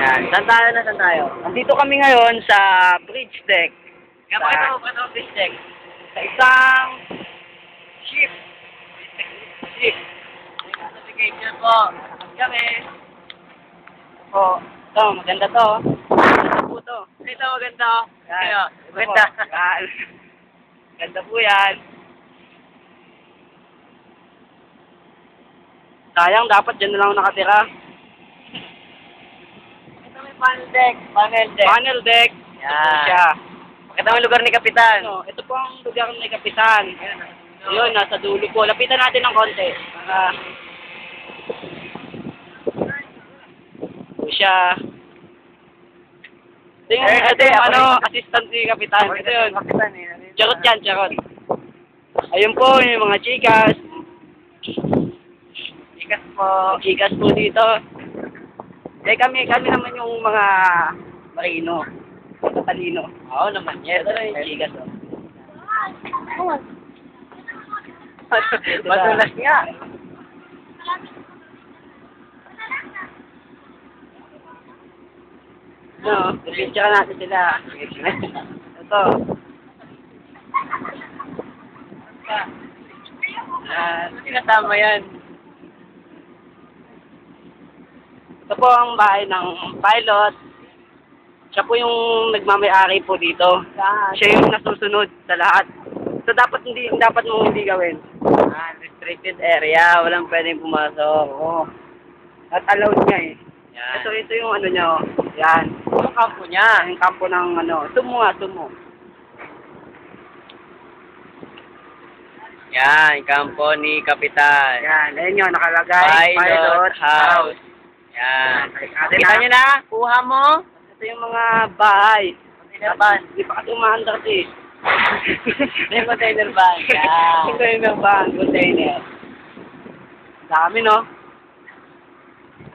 Yan. Saan tayo na? Saan tayo? Nandito kami ngayon sa bridge deck. Kaya pakita mo bridge deck. Sa isang ship. Ship. Notification po. Kami. Po. Ito, maganda to. Maganda po to. Ito maganda. Kaya, Ito maganda. po. Yan. Ganda po yan. Sayang, dapat dyan na lang ako nakatira. Ito may panel deck. Panel deck. Panel deck. Ito po Yan. siya. Pakita mo yung lugar ni Kapitan. Ano, ito po ang lugar ni Kapitan. Ayun, nasa dulo po. Lapitan natin ng konti. Para po siya. Ito yung assistant ni Kapitan. Ito yun. Kapitan Charot yan, charot. Ayun po, yung mga chikas. Ikas po. Chikas po dito. Eh kami naman yung mga marino. Talino. Oo naman. Yes. Ito na yung chikas. Madulas nga. No, picture natin sila. Ito. Kasama yan. Ito po ang bahay ng pilot. Siya po yung nagmamay-ari po dito. Siya yung nasusunod sa lahat. So dapat mo hindi gawin. Restricted area. Walang pwedeng pumasok. Oo. At allowed niya eh. Yan. Ito yung ano niya. Oh. Yan. Yung kampo niya. Yung kampo ng ano. Sumo nga, sumo. Yan. Kampo ni Kapitan. Yan. Ayun yun, nakalagay. Pilot House. Yan. Natin Kita nyo na? Kuha mo? Ito yung mga bahay. Container van. Hindi pa kasi umaandar eh. May container van. Yan. Container van. Container. Dami no?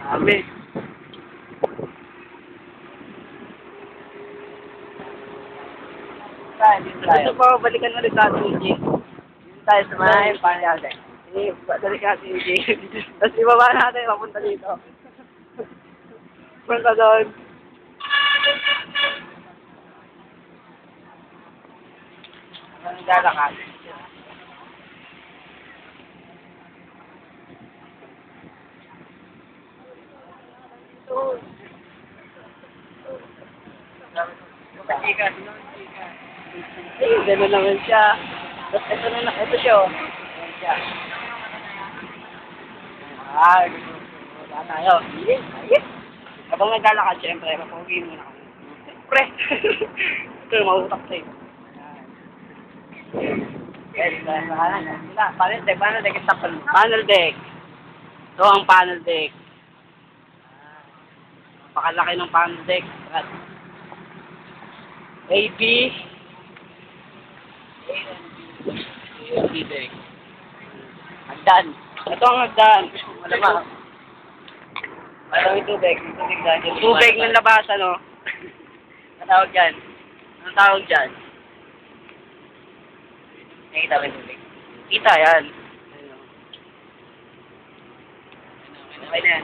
Dami. Ito po, balikan ulit natin yung G. Tayo sa may panel deck. Balikan natin yung G. Tapos ibaba natin, mapunta dito. Punta doon. Ang lalakad. Chikas. Eh, gano'n naman siya. Tapos ito siya, oh. Ayan siya. Wala tayo. Yes. Habang naglalakad, syempre, mapagawin mo na kami. Pre! Ito, mautak sa'yo. Panel deck. Panel deck. Panel deck. Ito ang panel deck. Napakalaki ng panel deck. AB. AB deck. Hagdan. Ito ang hagdan. Malamang. Parang yung tubig. Tubig ng labas, ano? Ang tawag dyan. Anong tawag dyan? Nakita ba yung tubig? Kita yan. Okay na yan.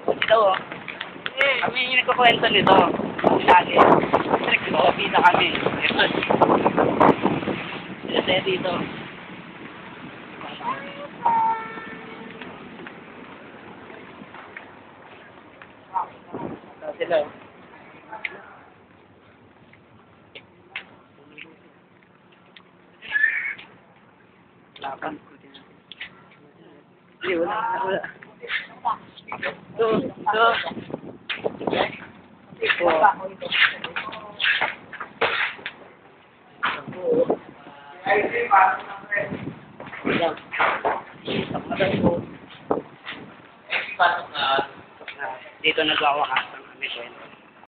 Ito, oh. Kami yung nagkukwento nito. Lagi. Nagkakapita kami. Ito dito. Sila. Lapan. Hindi, wala. Ito. Dito nagwawakas.